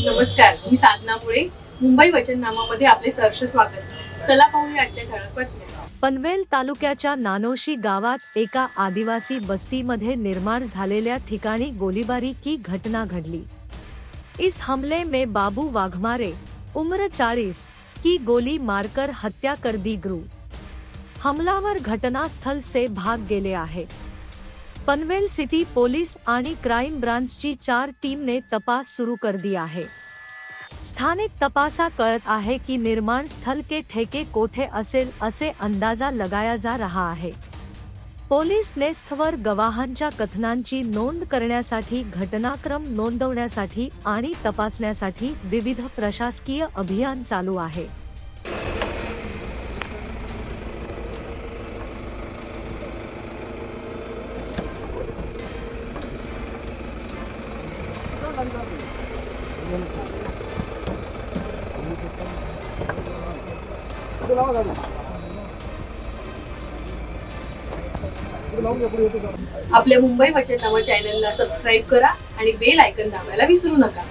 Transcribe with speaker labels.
Speaker 1: नमस्कार, मी साधना मुळे. मुंबई वचननामामध्ये आपले सहर्ष स्वागत. चला पाहूया आजच्या ठळक बातम्या.
Speaker 2: पनवेल तालुक्याच्या नानोशी गावात एका आदिवासी बस्तीमध्ये निर्माण झालेल्या ठिकाणी गोलीबारी की घटना घडली. इस हमले में बाबू वाघमारे उम्र 40 की गोली मारकर हत्या कर दी गई. हमलावर घटनास्थल से भाग गेले आहे. पनवेल सिटी पोलीस आणि क्राइम ब्रांचची 4 टीमने तपास सुरू कर दिया है. स्थानिक तपासा कळत आहे की निर्माण स्थल के ठेके कोठे असेल असे अंदाजा लगाया जा रहा आहे. पोलीस नेस्थवर गवाहांच्या कथनांची नोंद करण्यासाठी, घटनाक्रम नोंदवण्यासाठी आणि तपासण्यासाठी विविध प्रशासकीय अभियान चालू आहे.
Speaker 1: आपल्या मुंबई वचननामा चॅनलला सबस्क्राईब करा आणि बेल आयकॉन दाबायला विसरू नका.